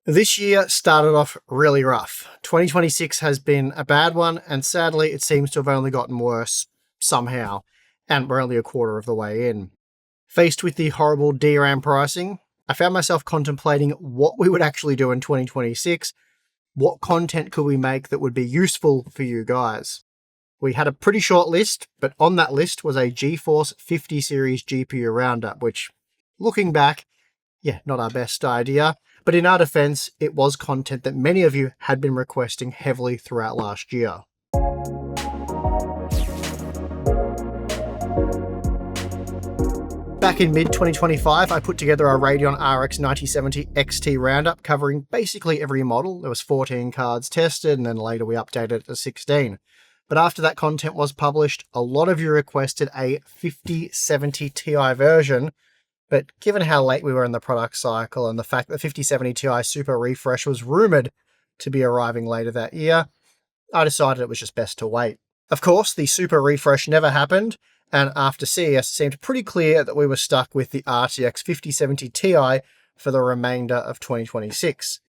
This year started off really rough. 2026 has been a bad one, and sadly, it seems to have only gotten worse somehow, and we're only a quarter of the way in. Faced with the horrible DRAM pricing, I found myself contemplating what we would actually do in 2026. What content could we make that would be useful for you guys? We had a pretty short list, but on that list was a GeForce 50 series GPU roundup, which, looking back, not our best idea. But in our defense, it was content that many of you had been requesting heavily throughout last year. Back in mid-2025, I put together a Radeon RX 9070 XT roundup covering basically every model. There was 14 cards tested, and then later we updated it to 16. But after that content was published, a lot of you requested a 5070 Ti version. But given how late we were in the product cycle and the fact that the 5070 Ti Super Refresh was rumoured to be arriving later that year, I decided it was just best to wait. Of course, the Super Refresh never happened, and after CES it seemed pretty clear that we were stuck with the RTX 5070 Ti for the remainder of 2026.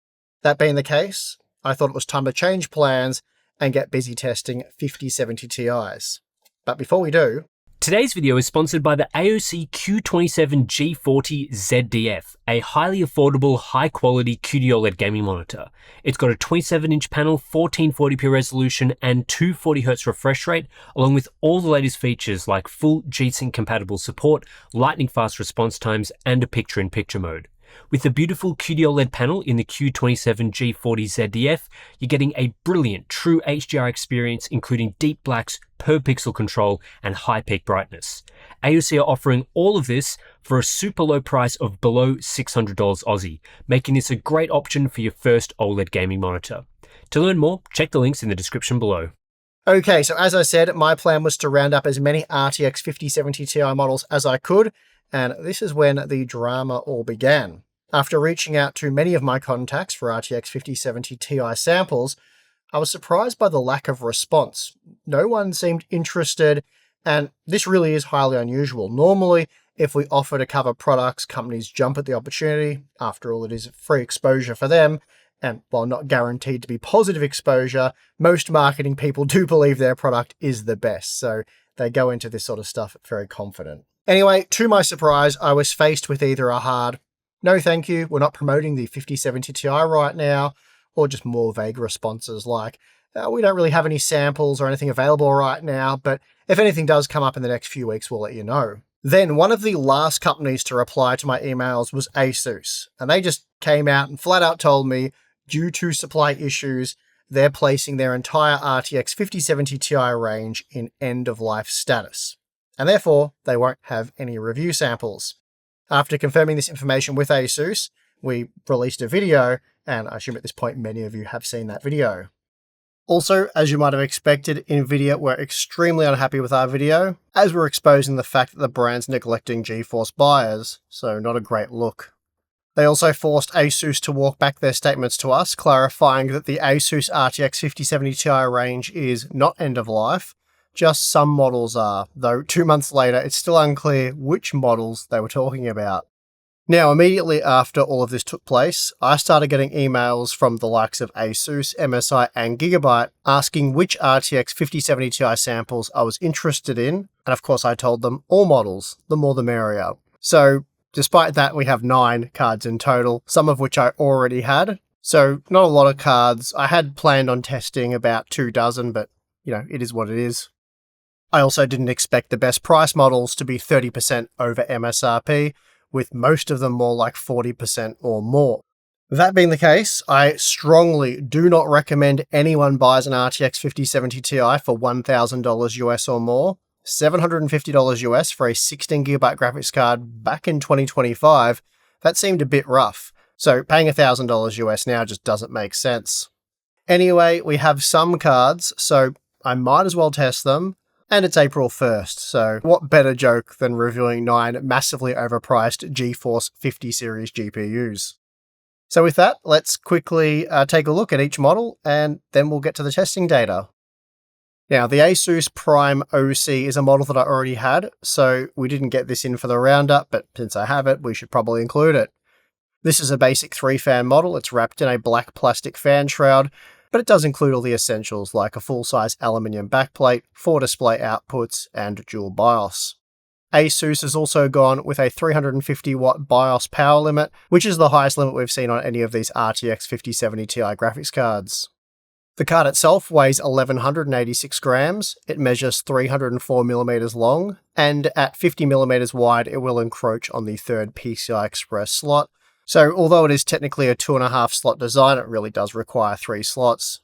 That being the case, I thought it was time to change plans and get busy testing 5070 Ti's. But before we do, today's video is sponsored by the AOC Q27G40ZDF, a highly affordable, high-quality QD-OLED gaming monitor. It's got a 27-inch panel, 1440p resolution, and 240Hz refresh rate, along with all the latest features like full G-Sync compatible support, lightning-fast response times, and a picture-in-picture mode. With the beautiful QD-OLED panel in the Q27G40ZDF, you're getting a brilliant true HDR experience, including deep blacks, per pixel control, and high peak brightness. AOC are offering all of this for a super low price of below $600 Aussie, making this a great option for your first OLED gaming monitor. To learn more, check the links in the description below. Okay, so as I said, my plan was to round up as many RTX 5070 Ti models as I could, and this is when the drama all began. After reaching out to many of my contacts for RTX 5070 Ti samples, I was surprised by the lack of response. No one seemed interested, and this really is highly unusual. Normally, if we offer to cover products, companies jump at the opportunity. After all, it is free exposure for them, and while not guaranteed to be positive exposure, most marketing people do believe their product is the best, so they go into this sort of stuff very confident. Anyway, to my surprise, I was faced with either a hard, "No thank you, we're not promoting the 5070 Ti right now," or just more vague responses like, "We don't really have any samples or anything available right now, but if anything does come up in the next few weeks, we'll let you know." Then one of the last companies to reply to my emails was ASUS, and they just came out and flat out told me, due to supply issues, they're placing their entire RTX 5070 Ti range in end-of-life status, and therefore they won't have any review samples. After confirming this information with ASUS, we released a video, and I assume at this point many of you have seen that video. Also, as you might have expected, NVIDIA were extremely unhappy with our video, as we're exposing the fact that the brand's neglecting GeForce buyers, so not a great look. They also forced ASUS to walk back their statements to us, clarifying that the ASUS RTX 5070 Ti range is not end-of-life, just some models are, though 2 months later it's still unclear which models they were talking about. Now, immediately after all of this took place, I started getting emails from the likes of ASUS, MSI, and Gigabyte asking which RTX 5070 Ti samples I was interested in, and of course I told them all models, the more the merrier. So, despite that, we have 9 cards in total, some of which I already had. So, not a lot of cards. I had planned on testing about 2 dozen, but, it is what it is. I also didn't expect the best price models to be 30% over MSRP, with most of them more like 40% or more. That being the case, I strongly do not recommend anyone buys an RTX 5070 Ti for $1,000 US or more. $750 US for a 16GB graphics card back in 2025, that seemed a bit rough. So paying $1,000 US now just doesn't make sense. Anyway, we have some cards, so I might as well test them. And it's April 1st, so what better joke than reviewing 9 massively overpriced GeForce 50 series GPUs. So with that, let's quickly take a look at each model, and then we'll get to the testing data. Now, the ASUS Prime OC is a model that I already had, so we didn't get this in for the roundup, but since I have it, we should probably include it. This is a basic 3-fan model. It's wrapped in a black plastic fan shroud, but it does include all the essentials like a full-size aluminium backplate, 4 display outputs, and dual BIOS. ASUS has also gone with a 350-watt BIOS power limit, which is the highest limit we've seen on any of these RTX 5070 Ti graphics cards. The card itself weighs 1186 grams, it measures 304mm long, and at 50mm wide it will encroach on the third PCI Express slot. So although it is technically a 2.5 slot design, it really does require 3 slots.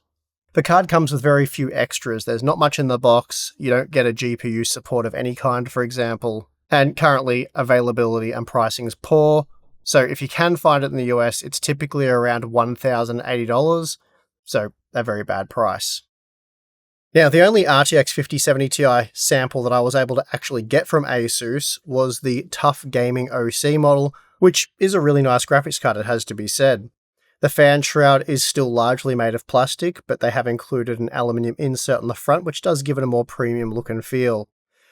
The card comes with very few extras. There's not much in the box, you don't get a GPU support of any kind, for example, and currently availability and pricing is poor, so if you can find it in the US, it's typically around $1,080, so a very bad price. Now, the only RTX 5070 Ti sample that I was able to actually get from ASUS was the TUF Gaming OC model, which is a really nice graphics card, it has to be said. The fan shroud is still largely made of plastic, but they have included an aluminium insert on the front, which does give it a more premium look and feel.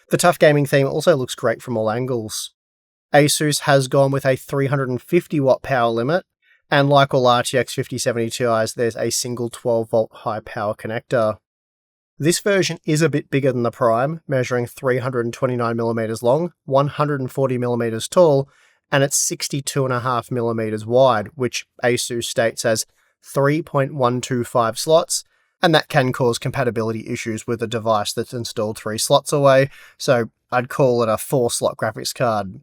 The TUF Gaming theme also looks great from all angles. ASUS has gone with a 350-watt power limit, and like all RTX 5070 Ti's, there's a single 12-volt high power connector. This version is a bit bigger than the Prime, measuring 329mm long, 140mm tall, and it's 62.5mm wide, which ASUS states as 3.125 slots, and that can cause compatibility issues with a device that's installed 3 slots away, so I'd call it a 4-slot graphics card.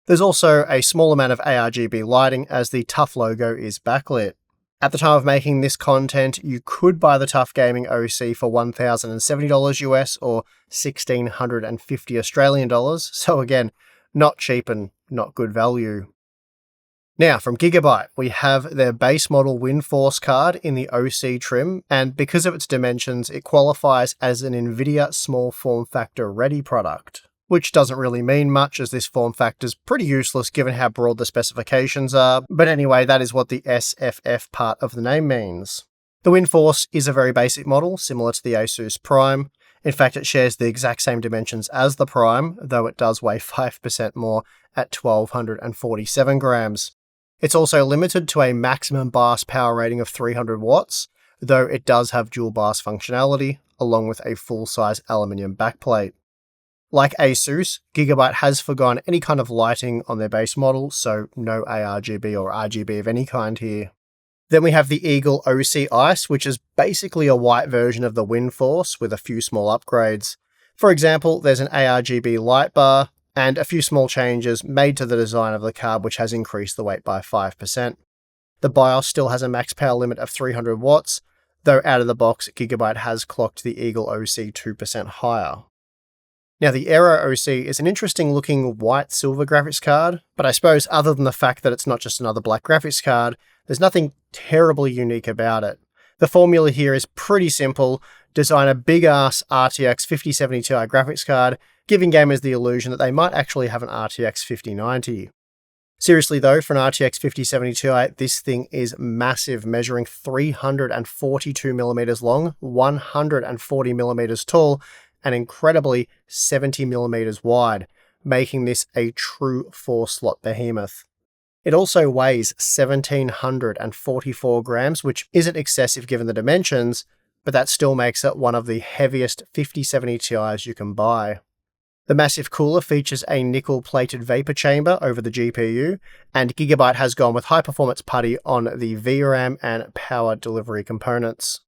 There's also a small amount of ARGB lighting as the TUF logo is backlit. At the time of making this content, you could buy the TUF Gaming OC for $1,070 US or 1,650 Australian dollars, so again, not cheap and not good value. Now, from Gigabyte, we have their base model Windforce card in the OC trim, and because of its dimensions, it qualifies as an NVIDIA small form factor ready product, which doesn't really mean much as this form factor is pretty useless given how broad the specifications are, but anyway, that is what the SFF part of the name means. The Windforce is a very basic model, similar to the ASUS Prime. In fact, it shares the exact same dimensions as the Prime, though it does weigh 5% more at 1,247 grams. It's also limited to a maximum BIOS power rating of 300 watts, though it does have dual BIOS functionality, along with a full-size aluminium backplate. Like ASUS, Gigabyte has forgone any kind of lighting on their base model, so no ARGB or RGB of any kind here. Then we have the Eagle OC Ice, which is basically a white version of the Windforce with a few small upgrades. For example, there's an ARGB light bar, and a few small changes made to the design of the card which has increased the weight by 5%. The BIOS still has a max power limit of 300 watts, though out of the box, Gigabyte has clocked the Eagle OC 2% higher. Now, the Aero OC is an interesting looking white-silver graphics card, but I suppose other than the fact that it's not just another black graphics card, there's nothing terribly unique about it. The formula here is pretty simple: design a big-ass RTX 5070 Ti graphics card, giving gamers the illusion that they might actually have an RTX 5090. Seriously though, for an RTX 5070 Ti, this thing is massive, measuring 342mm long, 140mm tall, and incredibly 70mm wide, making this a true 4-slot behemoth. It also weighs 1,744 grams, which isn't excessive given the dimensions, but that still makes it one of the heaviest 5070 Ti's you can buy. The massive cooler features a nickel-plated vapor chamber over the GPU, and Gigabyte has gone with high-performance putty on the VRAM and power delivery components.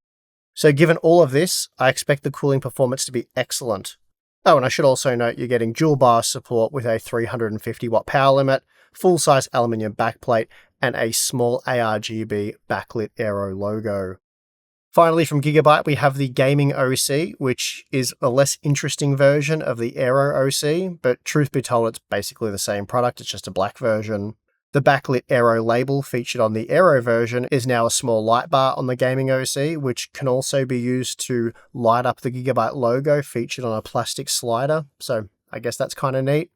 So given all of this, I expect the cooling performance to be excellent. Oh, and I should also note you're getting dual BIOS support with a 350-watt power limit, full-size aluminium backplate, and a small ARGB backlit Aero logo. Finally, from Gigabyte, we have the Gaming OC, which is a less interesting version of the Aero OC, but truth be told, it's basically the same product, it's just a black version. The backlit Aero label featured on the Aero version is now a small light bar on the Gaming OC, which can also be used to light up the Gigabyte logo featured on a plastic slider, so I guess that's kind of neat.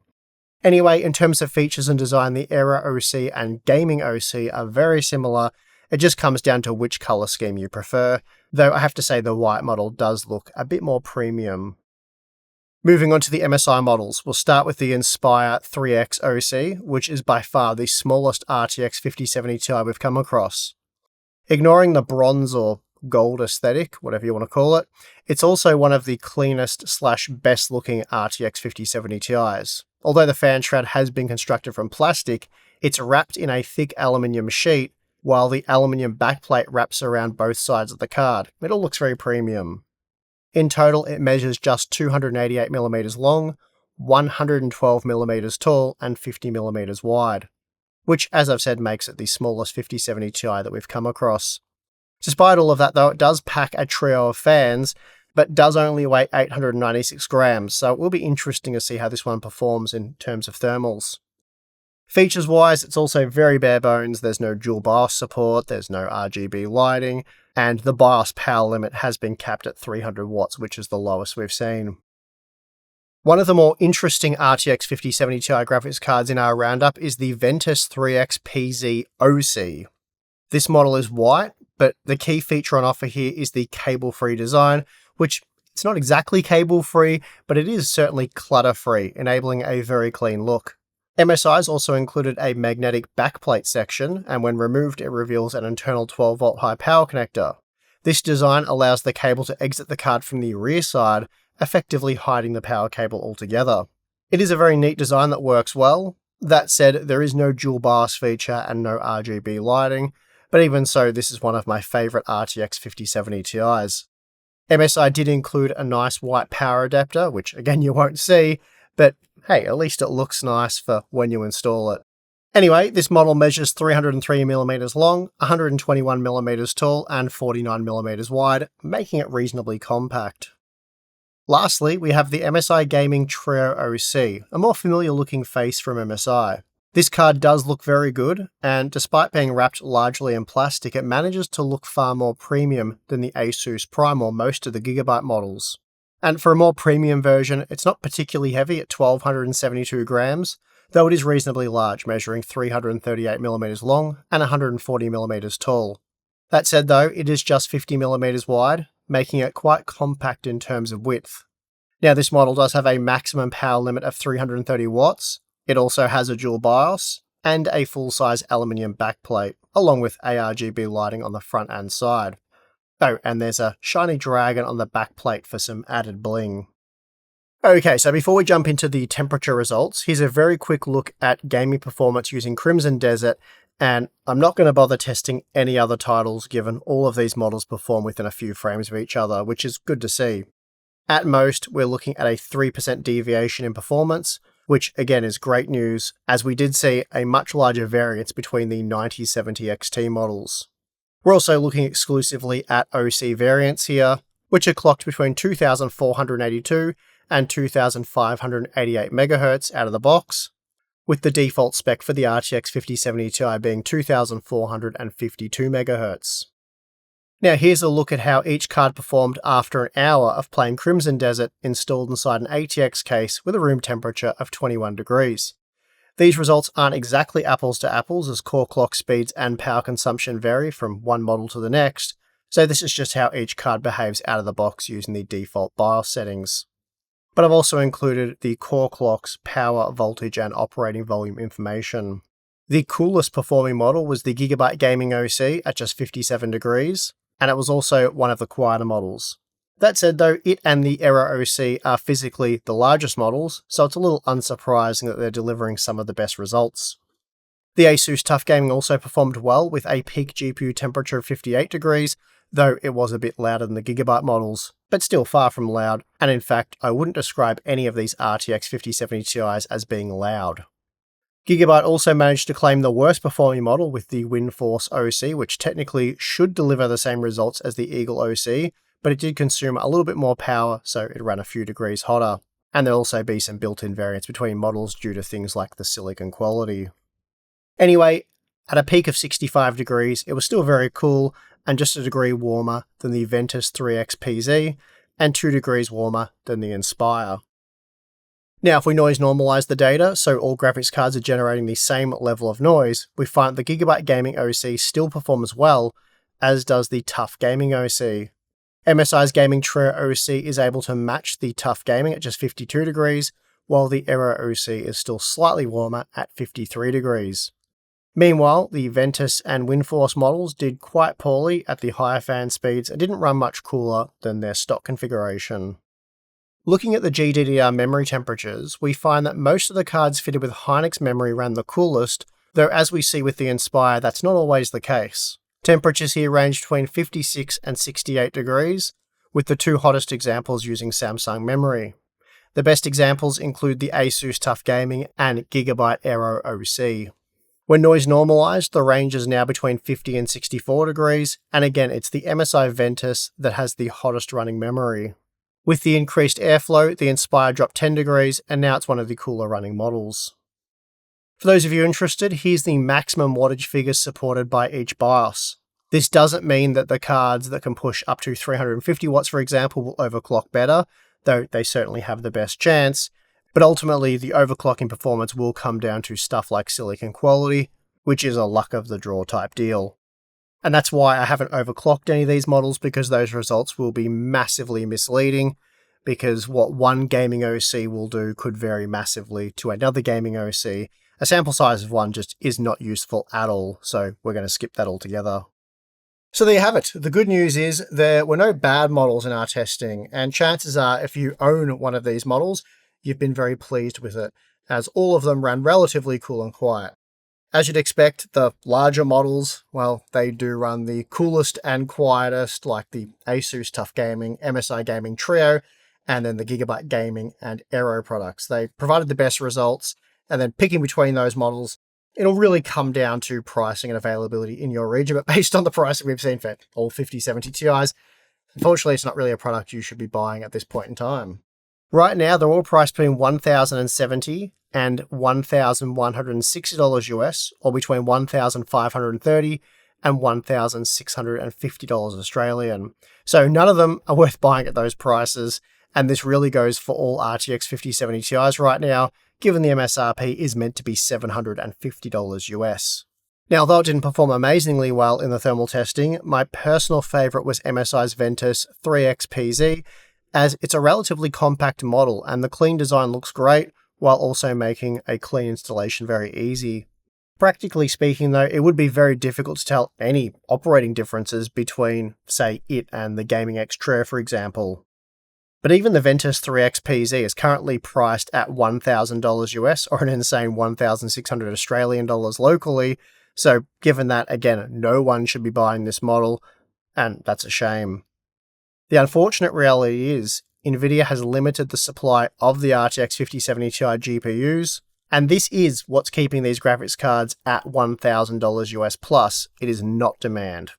Anyway, in terms of features and design, the Aero OC and Gaming OC are very similar. It just comes down to which colour scheme you prefer, though I have to say the white model does look a bit more premium. Moving on to the MSI models, we'll start with the Inspire 3X OC, which is by far the smallest RTX 5070 Ti we've come across. Ignoring the bronze or gold aesthetic, whatever you want to call it, it's also one of the cleanest/best looking RTX 5070 Ti's. Although the fan shroud has been constructed from plastic, it's wrapped in a thick aluminium sheet, while the aluminium backplate wraps around both sides of the card. It all looks very premium. In total, it measures just 288mm long, 112mm tall, and 50mm wide, which, as I've said, makes it the smallest 5070 Ti that we've come across. Despite all of that, though, it does pack a trio of fans, but does only weigh 896 grams, so it will be interesting to see how this one performs in terms of thermals. Features-wise, it's also very bare bones. There's no dual BIOS support, there's no RGB lighting, and the BIOS power limit has been capped at 300 watts, which is the lowest we've seen. One of the more interesting RTX 5070 Ti graphics cards in our roundup is the Ventus 3X PZ OC. This model is white, but the key feature on offer here is the cable-free design, which it's not exactly cable-free, but it is certainly clutter-free, enabling a very clean look. MSI's also included a magnetic backplate section, and when removed it reveals an internal 12-volt high power connector. This design allows the cable to exit the card from the rear side, effectively hiding the power cable altogether. It is a very neat design that works well. That said, there is no dual BIOS feature and no RGB lighting, but even so, this is one of my favourite RTX 5070 Ti's. MSI did include a nice white power adapter, which again you won't see, but hey, at least it looks nice for when you install it. Anyway, this model measures 303mm long, 121mm tall, and 49mm wide, making it reasonably compact. Lastly, we have the MSI Gaming Trio OC, a more familiar looking face from MSI. This card does look very good, and despite being wrapped largely in plastic, it manages to look far more premium than the ASUS Prime or most of the Gigabyte models. And for a more premium version, it's not particularly heavy at 1272 grams, though it is reasonably large, measuring 338mm long and 140mm tall. That said though, it is just 50mm wide, making it quite compact in terms of width. Now this model does have a maximum power limit of 330 watts, it also has a dual BIOS, and a full-size aluminium backplate, along with ARGB lighting on the front and side. Oh, and there's a shiny dragon on the backplate for some added bling. Okay, so before we jump into the temperature results, here's a very quick look at gaming performance using Crimson Desert, and I'm not going to bother testing any other titles given all of these models perform within a few frames of each other, which is good to see. At most, we're looking at a 3% deviation in performance, which again is great news, as we did see a much larger variance between the 9070 XT models. We're also looking exclusively at OC variants here, which are clocked between 2482 and 2588 MHz out of the box, with the default spec for the RTX 5070 Ti being 2452 MHz. Now here's a look at how each card performed after an hour of playing Crimson Desert installed inside an ATX case with a room temperature of 21 degrees. These results aren't exactly apples to apples as core clock speeds and power consumption vary from one model to the next, so this is just how each card behaves out of the box using the default BIOS settings. But I've also included the core clock's power, voltage, and operating volume information. The coolest performing model was the Gigabyte Gaming OC at just 57 degrees, and it was also one of the quieter models. That said though, it and the Aero OC are physically the largest models, so it's a little unsurprising that they're delivering some of the best results. The ASUS TUF Gaming also performed well with a peak GPU temperature of 58 degrees, though it was a bit louder than the Gigabyte models, but still far from loud, and in fact I wouldn't describe any of these RTX 5070 Ti's as being loud. Gigabyte also managed to claim the worst performing model with the Windforce OC, which technically should deliver the same results as the Eagle OC, but it did consume a little bit more power, so it ran a few degrees hotter. And there'll also be some built-in variance between models due to things like the silicon quality. Anyway, at a peak of 65 degrees, it was still very cool, and just a degree warmer than the Ventus 3X PZ, and 2 degrees warmer than the Inspire. Now, if we noise normalize the data, so all graphics cards are generating the same level of noise, we find the Gigabyte Gaming OC still performs well, as does the TUF Gaming OC. MSI's Gaming Trio OC is able to match the TUF Gaming at just 52 degrees, while the Aero OC is still slightly warmer at 53 degrees. Meanwhile, the Ventus and Windforce models did quite poorly at the higher fan speeds and didn't run much cooler than their stock configuration. Looking at the GDDR memory temperatures, we find that most of the cards fitted with Hynix memory ran the coolest, though as we see with the Inspire, that's not always the case. Temperatures here range between 56 and 68 degrees, with the two hottest examples using Samsung memory. The best examples include the ASUS TUF Gaming and Gigabyte Aero OC. When noise normalized, the range is now between 50 and 64 degrees, and again it's the MSI Ventus that has the hottest running memory. With the increased airflow, the Inspire dropped 10 degrees, and now it's one of the cooler running models. For those of you interested, here's the maximum wattage figures supported by each BIOS. This doesn't mean that the cards that can push up to 350 watts, for example, will overclock better, though they certainly have the best chance, but ultimately the overclocking performance will come down to stuff like silicon quality, which is a luck of the draw type deal. And that's why I haven't overclocked any of these models, because those results will be massively misleading, because what one gaming OC will do could vary massively to another gaming OC. A sample size of one just is not useful at all, so we're going to skip that altogether. So there you have it. The good news is there were no bad models in our testing, and chances are if you own one of these models, you've been very pleased with it, as all of them ran relatively cool and quiet. As you'd expect, the larger models, well, they do run the coolest and quietest, like the ASUS TUF Gaming, MSI Gaming Trio, and then the Gigabyte Gaming and Aero products. They provided the best results, and then picking between those models, it'll really come down to pricing and availability in your region, but based on the pricing we've seen for all 5070 Ti's, unfortunately it's not really a product you should be buying at this point in time. Right now, they're all priced between $1,070 and $1,160 US, or between $1,530 and $1,650 Australian. So none of them are worth buying at those prices, and this really goes for all RTX 5070 Ti's right now, given the MSRP is meant to be $750 US. Now, although it didn't perform amazingly well in the thermal testing, my personal favourite was MSI's Ventus 3XPZ, as it's a relatively compact model and the clean design looks great, while also making a clean installation very easy. Practically speaking though, it would be very difficult to tell any operating differences between, say, it and the Gaming X Trio, for example. But even the Ventus 3XPZ is currently priced at $1,000 US, or an insane 1,600 Australian dollars locally, so given that, again, no one should be buying this model, and that's a shame. The unfortunate reality is, Nvidia has limited the supply of the RTX 5070 Ti GPUs, and this is what's keeping these graphics cards at $1,000 US plus. It is not demand.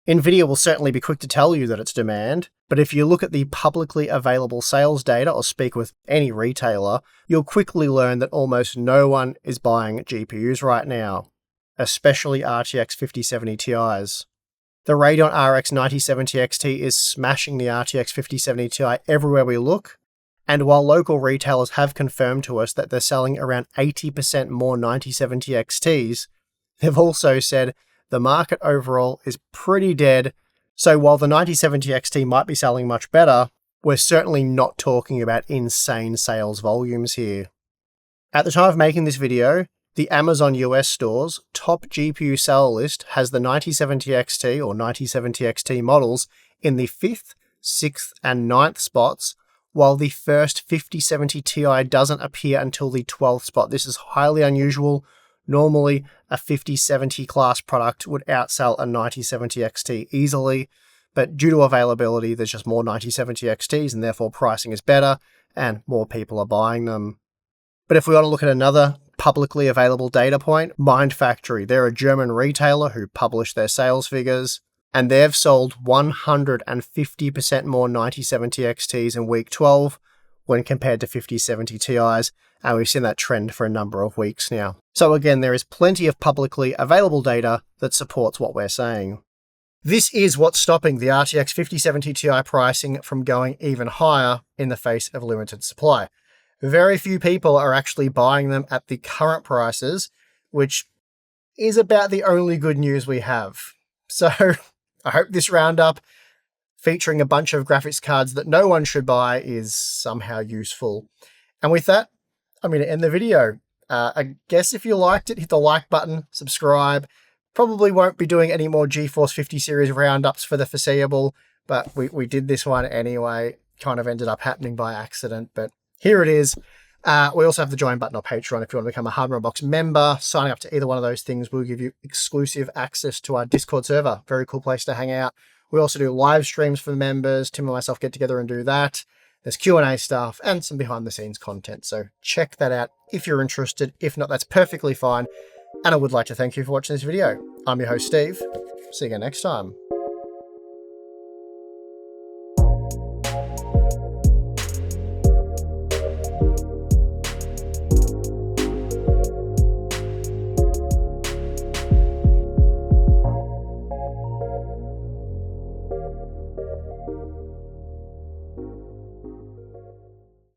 Nvidia will certainly be quick to tell you that it's demand, but if you look at the publicly available sales data or speak with any retailer, you'll quickly learn that almost no one is buying GPUs right now, especially RTX 5070 Ti's. The Radeon RX 9070 XT is smashing the RTX 5070 Ti everywhere we look, and while local retailers have confirmed to us that they're selling around 80% more 9070 XTs, they've also said the market overall is pretty dead, so while the 9070 XT might be selling much better, we're certainly not talking about insane sales volumes here. At the time of making this video, the Amazon US store's top GPU seller list has the 9070 XT or 9070 XT models in the 5th, 6th, and 9th spots, while the first 5070 Ti doesn't appear until the 12th spot. This is highly unusual. Normally, a 5070 class product would outsell a 9070 XT easily, but due to availability, there's just more 9070 XTs and therefore pricing is better and more people are buying them. But if we want to look at another publicly available data point, Mind Factory, they're a German retailer who publish their sales figures, and they've sold 150% more 9070 XTs in week 12 when compared to 5070 Ti's, and we've seen that trend for a number of weeks now. So again, there is plenty of publicly available data that supports what we're saying. This is what's stopping the RTX 5070 Ti pricing from going even higher in the face of limited supply. Very few people are actually buying them at the current prices, which is about the only good news we have. So I hope this roundup featuring a bunch of graphics cards that no one should buy is somehow useful. And with that, I'm going to end the video. I guess if you liked it, hit the like button, subscribe. Probably won't be doing any more GeForce 50 series roundups for the foreseeable, but we did this one anyway. Kind of ended up happening by accident, but here it is. We also have the join button on Patreon if you want to become a Hardware Unboxed member. Signing up to either one of those things will give you exclusive access to our Discord server. Very cool place to hang out. We also do live streams for members. Tim and myself get together and do that. There's Q&A stuff and some behind the scenes content. So check that out if you're interested. If not, that's perfectly fine. And I would like to thank you for watching this video. I'm your host, Steve. See you again next time.